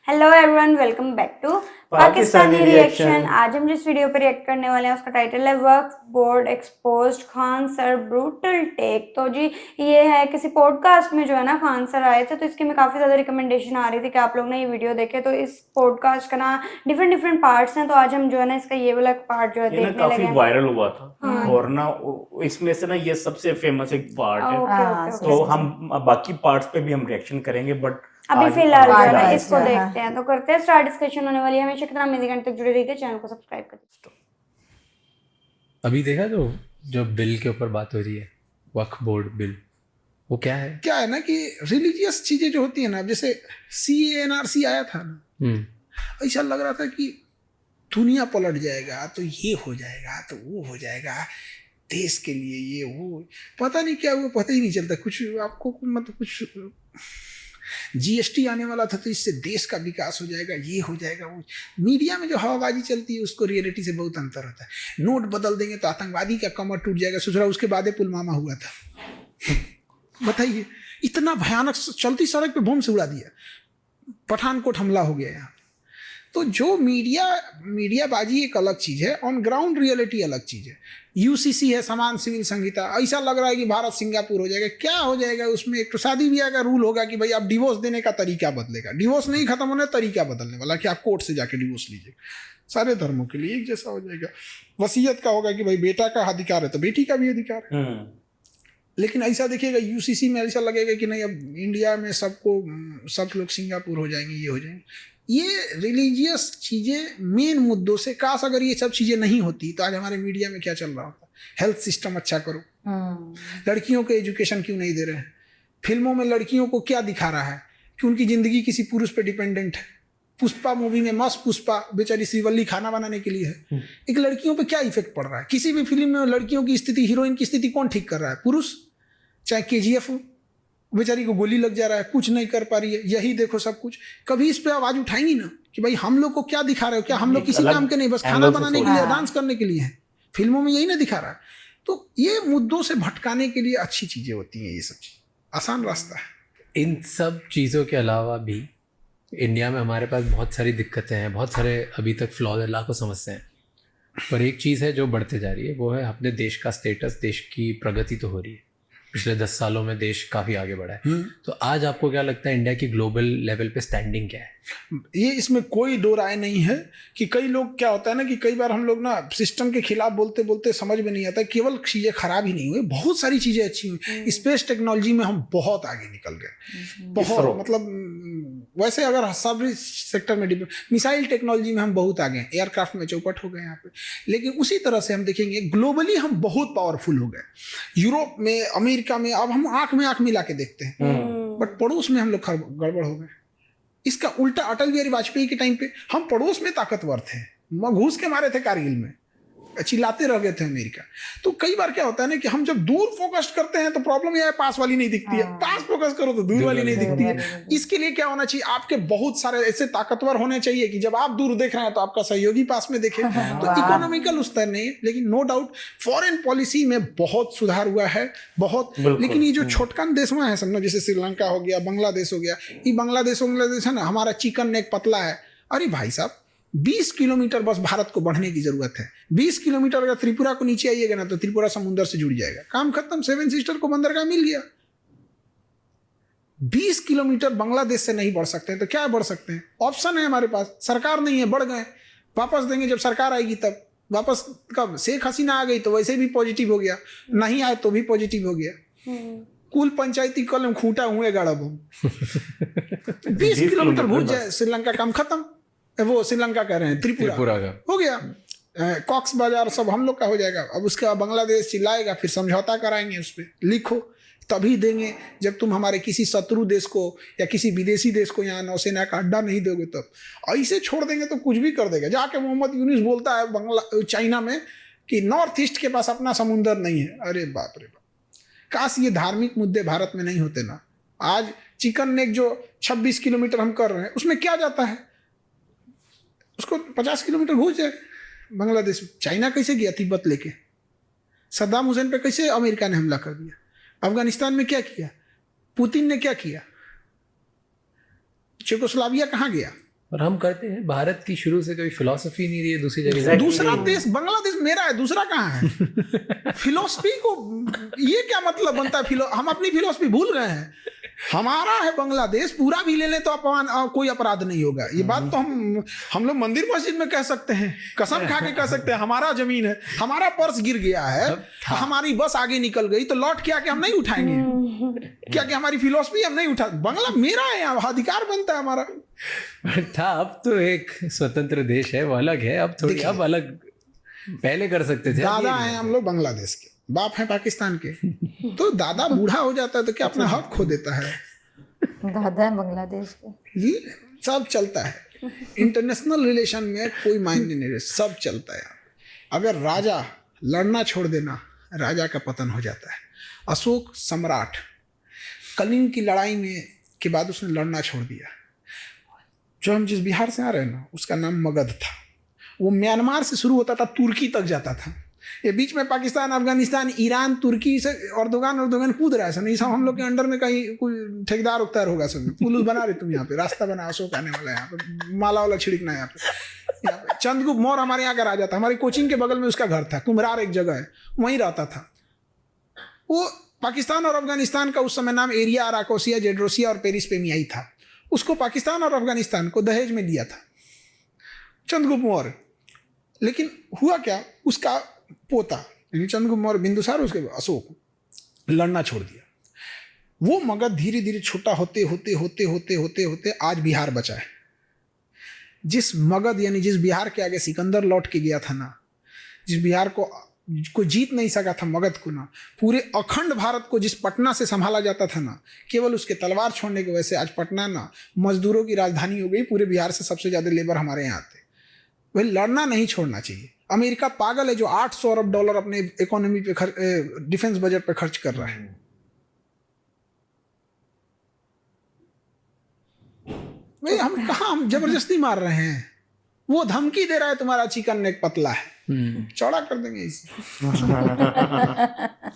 Hello everyone, welcome back to Pakistani Pakistani reaction. Reaction. आज हम जिस वीडियो पे रिएक्ट करने वाले हैं उसका टाइटल है Waqf board exposed Khan sir brutal take. तो जी ये है किसी पॉडकास्ट में जो है ना खान सर आए थे, तो इसकी में काफ़ी ज़्यादा रिकमेंडेशन आ रही थी कि आप लोग ने ये वीडियो देखे। तो इस पॉडकास्ट का ना डिफरेंट डिफरेंट पार्ट्स हैं, तो आज हम जो है ना इसका ये वाला पार्ट जो है ये ना देखने काफी लगे हैं। वायरल हुआ था। हाँ। और ना इसमें से ना ये सबसे फेमस एक पार्ट है। ओके हाँ, ओके तो ओके। हम बाकी पार्ट्स पे भी हम रिएक्शन करेंगे, बट अभी आज फिलहाल जो है ना आज इसको हाँ। देखते हैं, तो करते हैं स्टार्ट। डिस्कशन होने वाली है, हमेशा की तरह मेरे घंटे तक जुड़े रहिए, चैनल को सब्सक्राइब कर दीजिए। अभी देखा जो बिल के ऊपर बात हो रही है, वक्फ बोर्ड बिल, वो क्या है? क्या है ना कि रिलीजियस चीजें जो होती है ना, जैसे CANRC आया था ना, ऐसा लग रहा था कि दुनिया पलट जाएगा, तो ये हो जाएगा, तो वो हो जाएगा, देश के लिए ये वो, पता नहीं क्या हुआ, पता ही नहीं चलता कुछ आपको। मतलब कुछ GST आने वाला था तो इससे देश का विकास हो जाएगा, ये हो जाएगा, वो। मीडिया में जो हवाबाजी चलती है उसको रियलिटी से बहुत अंतर होता है। नोट बदल देंगे तो आतंकवादी का कमर टूट जाएगा, सोच उसके बाद पुलवामा हुआ था। बताइए, इतना भयानक, चलती सड़क पे बम से उड़ा दिया, पठानकोट हमला हो गया यहाँ। तो जो मीडियाबाजी एक अलग चीज है, ऑन ग्राउंड रियलिटी अलग चीज है। UCC है, समान सिविल संहिता, ऐसा लग रहा है कि भारत सिंगापुर हो जाएगा। क्या हो जाएगा उसमें? एक तो शादी ब्याह का रूल होगा कि भाई आप डिवोर्स देने का तरीका बदलेगा, डिवोर्स नहीं खत्म होने तरीका बदलने वाला कि आप कोर्ट से जाके डिवोर्स लीजिए। सारे धर्मों के लिए एक जैसा हो जाएगा। वसीयत का होगा कि भाई बेटा का अधिकार है तो बेटी का भी अधिकार है। लेकिन ऐसा देखिएगा UCC में ऐसा लगेगा कि नहीं, अब इंडिया में सब लोग सिंगापुर हो जाएंगे, ये हो जाएंगे। ये रिलीजियस चीजें मेन मुद्दों से, काश अगर ये सब चीजें नहीं होती तो आज हमारे मीडिया में क्या चल रहा होता। हेल्थ सिस्टम अच्छा करो, लड़कियों को एजुकेशन क्यों नहीं दे रहे हैं? फिल्मों में लड़कियों को क्या दिखा रहा है कि उनकी जिंदगी किसी पुरुष पे डिपेंडेंट है। पुष्पा मूवी में मस्त पुष्पा बेचारी श्रीवल्ली खाना बनाने के लिए है। एक लड़कियों पे क्या इफेक्ट पड़ रहा है? किसी भी फिल्म में लड़कियों की स्थिति, हीरोइन की स्थिति कौन ठीक कर रहा है? पुरुष। चाहे KGF हो, बेचारी को गोली लग जा रहा है, कुछ नहीं कर पा रही है, यही देखो सब कुछ। कभी इस पे आवाज उठाएंगी ना कि भाई हम लोग को क्या दिखा रहे हो? क्या हम लोग किसी काम के नहीं, बस खाना बनाने के लिए, डांस करने के लिए है? फिल्मों में यही ना दिखा रहा है। तो ये मुद्दों से भटकाने के लिए अच्छी चीजें होती हैं, ये सब चीज आसान रास्ता है। इन सब चीज़ों के अलावा भी इंडिया में हमारे पास बहुत सारी दिक्कतें हैं, बहुत सारे अभी तक फ्लॉज, लाखों समस्याएं हैं। पर एक चीज़ है जो बढ़ते जा रही है, वो है अपने देश का स्टेटस। देश की प्रगति तो हो रही है, पिछले 10 सालों में देश काफ़ी आगे बढ़ा है। तो आज आपको क्या लगता है इंडिया की ग्लोबल लेवल पे स्टैंडिंग क्या है? ये इसमें कोई दो राय नहीं है कि कई लोग, क्या होता है ना कि कई बार हम लोग ना सिस्टम के खिलाफ बोलते बोलते समझ में नहीं आता, केवल चीज़ें खराब ही नहीं हुई, बहुत सारी चीज़ें अच्छी हुई। स्पेस टेक्नोलॉजी में हम बहुत आगे निकल गए, बहुत, मतलब वैसे अगर सब सेक्टर में, मिसाइल टेक्नोलॉजी में हम बहुत आगे हैं, एयरक्राफ्ट में चौपट हो गए यहाँ पे। लेकिन उसी तरह से हम देखेंगे ग्लोबली हम बहुत पावरफुल हो गए। यूरोप में, अमेरिका में अब हम आंख में आंख मिला के देखते हैं, बट पड़ोस में हम लोग गड़बड़ हो गए। इसका उल्टा अटल बिहारी वाजपेयी के टाइम पे हम पड़ोस में ताकतवर थे, घूस के मारे थे कारगिल में, चिल्लाते रह गए थे अमेरिका। तो कई बार क्या होता है ना कि हम जब दूर फोकस करते हैं तो प्रॉब्लम यह है, पास वाली नहीं दिखती है। पास फोकस करो तो दूर वाली नहीं दिखती है। इसके लिए क्या होना चाहिए? आपके बहुत सारे ऐसे ताकतवर होने चाहिए कि जब आप दूर देख रहे हैं तो आपका सहयोगी पास में देखे। तो इकोनॉमिकल उस तरह नहीं है, लेकिन नो डाउट फॉरेन पॉलिसी में बहुत सुधार हुआ है, बहुत। लेकिन ये जो छोटकन देश में है समझो, जैसे श्रीलंका हो गया, बांग्लादेश हो गया, ये बांग्लादेश है ना, हमारा चिकन नेक पतला है। अरे भाई साहब, 20 किलोमीटर बस भारत को बढ़ने की जरूरत है। 20 किलोमीटर अगर त्रिपुरा को नीचे आइएगा ना तो त्रिपुरा समुद्र से जुड़ जाएगा, काम खत्म। 7 सिस्टर को बंदरगाह मिल गया। 20 किलोमीटर बांग्लादेश से नहीं बढ़ सकते, तो क्या बढ़ सकते हैं? ऑप्शन है हमारे पास, सरकार नहीं है, बढ़ गए। वापस देंगे जब सरकार आएगी तब। वापस कब? शेख हसीना आ गई तो वैसे भी पॉजिटिव हो गया, नहीं आए तो भी पॉजिटिव हो गया। कुल पंचायती कलम खूंटा हुए गाड़ा बम। 20 किलोमीटर घुस जाए श्रीलंका, काम खत्म। वो श्रीलंका कह रहे हैं, त्रिपुरा का हो गया। कॉक्स बाजार सब हम लोग का हो जाएगा। अब उसके बाद बांग्लादेश चिल्लाएगा, फिर समझौता कराएंगे, उस पर लिखो, तभी देंगे जब तुम हमारे किसी शत्रु देश को या किसी विदेशी देश को यहाँ नौसेना का अड्डा नहीं दोगे तब। ऐसे छोड़ देंगे तो कुछ भी कर देगा। जाके मोहम्मद यूनुस बोलता है चाइना में कि नॉर्थ ईस्ट के पास अपना समुंदर नहीं है। अरे बाप रे बाप, काश ये धार्मिक मुद्दे भारत में नहीं होते ना। आज चिकन नेक जो 26 किलोमीटर हम कर रहे हैं, उसमें क्या जाता है? उसको 50 किलोमीटर घुस जाए बांग्लादेश में। चाइना कैसे गया तिब्बत लेके? सद्दाम हुसैन पे कैसे अमेरिका ने हमला कर दिया? अफगानिस्तान में क्या किया? पुतिन ने क्या किया? चेकोस्लोवाकिया कहाँ गया? और हम करते हैं, भारत की शुरू से कोई फिलॉसफी नहीं रही है दूसरी जगह। दूसरा देश बांग्लादेश मेरा है, दूसरा कहाँ है? फिलोसफी को ये क्या मतलब बनता है? हम अपनी फिलोसफी भूल गए हैं। हमारा है बांग्लादेश, पूरा भी ले लें तो अपमान कोई अपराध नहीं होगा। ये बात तो हम लोग मंदिर मस्जिद में कह सकते हैं, कसम खा के कह सकते हैं। हमारा जमीन है, हमारा पर्स गिर गया है, हमारी बस आगे निकल गई तो लौट के आके हम नहीं उठाएंगे क्या? कि हमारी फिलोसफी हम नहीं उठा, बांग्ला मेरा है, यहाँ अधिकार बनता है हमारा। था, अब तो एक स्वतंत्र देश है, वो अलग है। अब थोड़ी अब अलग पहले कर सकते थे। दादा हैं हम लोग बांग्लादेश के, बाप है पाकिस्तान के। तो दादा बूढ़ा हो जाता है तो क्या अपना हक खो देता है? दादा है बांग्लादेश के। जी, सब चलता है इंटरनेशनल रिलेशन में, कोई मायने नहीं, सब चलता है। अगर राजा लड़ना छोड़ देना, राजा का पतन हो जाता है। अशोक सम्राट कलिंग की लड़ाई में के बाद उसने लड़ना छोड़ दिया। जो हम जिस बिहार से आ रहे हैं ना, उसका नाम मगध था। वो म्यांमार से शुरू होता था, तुर्की तक जाता था। ये बीच में पाकिस्तान, अफगानिस्तान, ईरान, तुर्की से अर्दोगान कूद रहा है। सब नहीं, सब हम लोग के अंडर में कहीं कोई ठेकेदार उकतार होगा। सब पुल बना रहे तुम, यहाँ पे रास्ता बना, अशोक आने वाला है, यहाँ पे माला वाला छिड़कना है। यहाँ पे चंद्रगुप्त मौर्य हमारे यहाँ का राजा था। हमारी कोचिंग के बगल में उसका घर था, कुम्हरार एक जगह है, वहीं रहता था वो। पाकिस्तान और अफगानिस्तान का उस समय नाम एरिया, अराकोसिया, जेड्रोसिया और पेरिसपेमियाई था। उसको पाकिस्तान और अफगानिस्तान को दहेज में दिया था चंद्रगुप्त मौर्य। लेकिन हुआ क्या, उसका पोता यानी चंद्रगुप्त मौर्य, बिंदुसार, उसके अशोक, लड़ना छोड़ दिया। वो मगध धीरे धीरे छोटा होते होते होते होते होते होते आज बिहार बचा है। जिस मगध यानी जिस बिहार के आगे सिकंदर लौट के गया था ना, जिस बिहार को जीत नहीं सका था मगध को ना, पूरे अखंड भारत को जिस पटना से संभाला जाता था ना, केवल उसके तलवार छोड़ने की वजह से आज पटना ना मजदूरों की राजधानी हो गई। पूरे बिहार से सबसे ज़्यादा लेबर हमारे यहाँ आते। वही लड़ना नहीं छोड़ना चाहिए। अमेरिका पागल है जो $800 अरब अपने इकोनॉमी पे डिफेंस बजट पे खर्च कर रहा है। भाई हम कहाँ, हम जबरदस्ती मार रहे हैं। वो धमकी दे रहा है तुम्हारा चिकन नेक पतला है, चौड़ा कर देंगे इसे।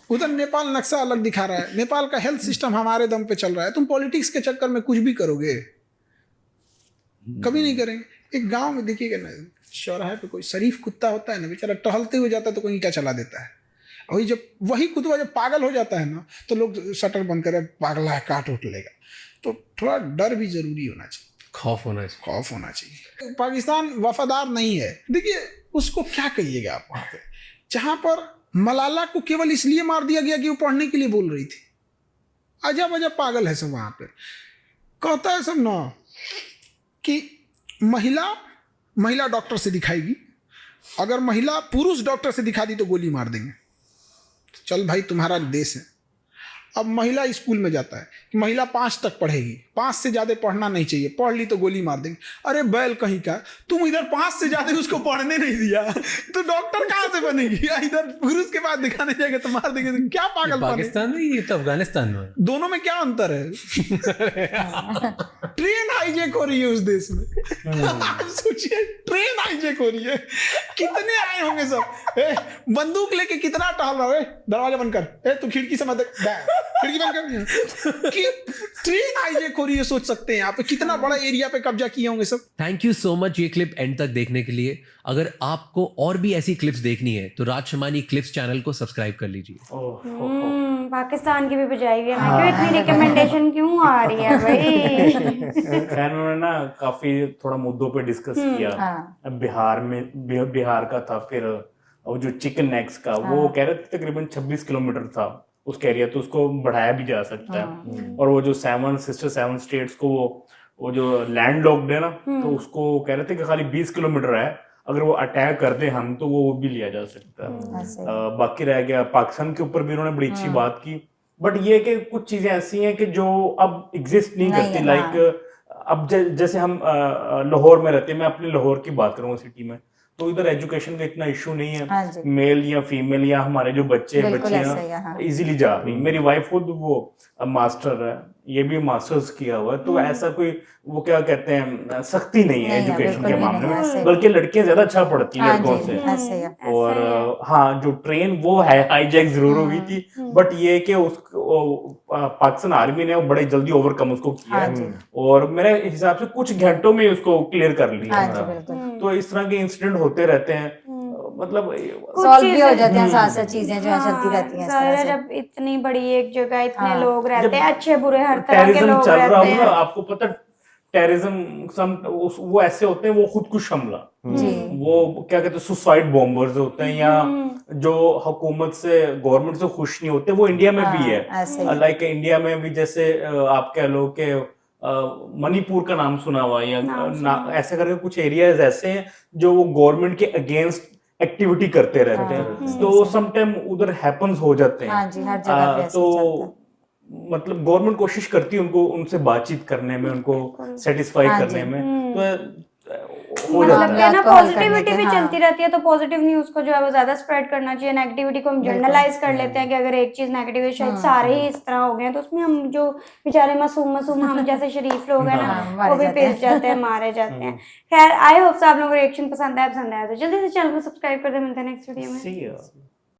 उधर नेपाल नक्शा अलग दिखा रहा है। नेपाल का हेल्थ सिस्टम हमारे दम पे चल रहा है। तुम पॉलिटिक्स के चक्कर में कुछ भी करोगे, कभी नहीं करेंगे। एक गांव में देखिएगा ना, चौराहे पे कोई शरीफ कुत्ता होता है ना, बेचारा टहलते हुए जाता है तो कोई ईंटा चला देता है। वही कुत्ता जब पागल हो जाता है ना, तो लोग शटर बंद करे, पागला है, काट उठ लेगा। तो थोड़ा डर भी जरूरी होना चाहिए, खौफ होना चाहिए। पाकिस्तान वफादार नहीं है। देखिए उसको क्या कहिएगा आप, वहां पे जहां पर मलाला को केवल इसलिए मार दिया गया कि वो पढ़ने के लिए बोल रही थी। अजब अजब पागल है सब वहां पे। कहता है सब ना कि महिला डॉक्टर से दिखाएगी, अगर महिला पुरुष डॉक्टर से दिखा दी तो गोली मार देंगे। चल भाई, तुम्हारा देश है। अब महिला स्कूल में जाता है कि महिला 5 तक पढ़ेगी, 5 से ज़्यादा पढ़ना नहीं चाहिए, पढ़ ली तो गोली मार देंगे। अरे बैल कहीं का, तुम इधर 5 से ज़्यादा उसको पढ़ने नहीं दिया तो डॉक्टर कहाँ से बनेगी? इधर पुरुष के पास दिखाने जाएगा तो मार देंगे। तो क्या पागल पाकिस्तान में, ये तो अफगानिस्तान में। दोनों में क्या अंतर है? ट्रेन हाईजेक हो रही है उस देश में। आप सोचिए, ट्रेन हाईजेक हो रही है। कितने आए होंगे सब, बंदूक लेके कितना टहल रहा है। दरवाजा बंद कर, तू खिड़की से मत, खिड़की बंद कर। कि ट्रेन हाईजेक हो रही है, सोच सकते हैं आप कितना बड़ा एरिया पे कब्जा किए होंगे सब। थैंक यू सो मच ये क्लिप एंड तक देखने के लिए। अगर आपको और भी ऐसी क्लिप्स देखनी है तो राज शमानी क्लिप्स चैनल को सब्सक्राइब कर लीजिए। पाकिस्तान की भी बजाएगी ना, क्यों इतनी रिकमेंडेशन क्यों आ रही है भाई? खैर उन्होंने ना काफी थोड़ा मुद्दों पे डिस्कस किया। बिहार का था, फिर और जो चिकन नेक्स का, वो कह रहे थे तकरीबन 26 किलोमीटर था उसका एरिया, तो उसको बढ़ाया भी जा सकता है। और वो जो 7 स्टेट्स को वो जो लैंड लॉक्ड है ना, तो उसको कह रहे थे कि खाली 20 किलोमीटर है, अगर वो अटैक कर दे हम तो वो भी लिया जा सकता है। बाकी रह गया पाकिस्तान के ऊपर भी उन्होंने बड़ी अच्छी बात की। बट ये कि कुछ चीजें ऐसी हैं कि जो अब एग्जिस्ट नहीं करती। लाइक अब जैसे हम लाहौर में रहते हैं, मैं अपने लाहौर की बात करूंगा सिटी में, तो इधर एजुकेशन का इतना इशू नहीं हाँ है, जी। मेल या फीमेल या हमारे जो बच्चे बिल्कुल ऐसा ही है, बच्चियां हाँ। इजीली जा रही। मेरी वाइफ खुद वो मास्टर है, ये भी मास्टर्स किया हुआ है, तो ऐसा कोई वो क्या कहते हैं सख्ती नहीं है नहीं है, एजुकेशन बिल्कुल के भी मामले नहीं है, में, ऐसे ही। बल्कि लड़कियां ज्यादा अच्छा पढ़ती हैं हाँ लड़कों जी, से। ऐसे ही है। और हाँ, जो ट्रेन वो है हाईजैक जरूर हुई थी, बट ये कि पाकिस्तान आर्मी ने वो बड़े जल्दी ओवरकम उसको किया हाँ है, जी। और मेरे हिसाब से कुछ घंटों में उसको क्लियर कर लिया हाँ जी, था। बिल्कुल। तो इस तरह के इंसिडेंट होते रहते हैं, मतलब सॉल्व भी हो चीजें- जाते हैं, साथ साथ चीजें जो है चलती हाँ, रहती हैं इस जाहिर तरह है से। जब इतनी बड़ी एक जगह इतने हाँ। लोग रहते जब हैं, अच्छे बुरे हर तरह के टेररिज्म लोग चल रहा रहते हो ना, हैं। आपको पता टेररिज्म वो ऐसे होते हैं, वो खुदकुश हमला, जी। वो क्या कहते हैं सुसाइड बॉम्बर्स होते हैं, या जो हुकूमत से गवर्नमेंट से खुश नहीं होते, वो इंडिया में भी हाँ, है। ऐसे ही। लाइक इंडिया में भी जैसे आप कह लो कि मणिपुर का नाम सुना हुआ है, या ऐसे करके कुछ एरियाज ऐसे हैं जो वो गवर्नमेंट के अगेंस्ट एक्टिविटी करते रहते हैं, तो समटाइम उधर हैपन्स हो जाते हैं। हाँ जी, हर जगह पे ऐसे ही चलता है। मतलब गवर्नमेंट कोशिश करती है उनको उनसे बातचीत करने में, उनको सेटिस्फाई हाँ करने जी। में, तो हो मतलब जाता क्या है। ना, को हल करने पॉजिटिविटी के, भी हाँ। चलती रहती है, तो पॉजिटिव न्यूज को जो है वो ज्यादा स्प्रेड करना चाहिए। नेगेटिविटी को हम जर्नलाइज कर लेते हैं कि अगर एक चीज नेगेटिव है, शायद सारे ही इस तरह हो गए हैं, तो उसमें हम जो बेचारे मासूम हम जैसे शरीफ लोग हैं ना, हाँ, वो मारे भी जाते हैं। पिस जाते हैं, मारे जाते हैं। खैर, आई होप आप लोगों को रिएक्शन पसंद आया तो जल्दी से चैनल को सब्सक्राइब कर दे। मिलते हैं नेक्स्ट वीडियो में। See ya.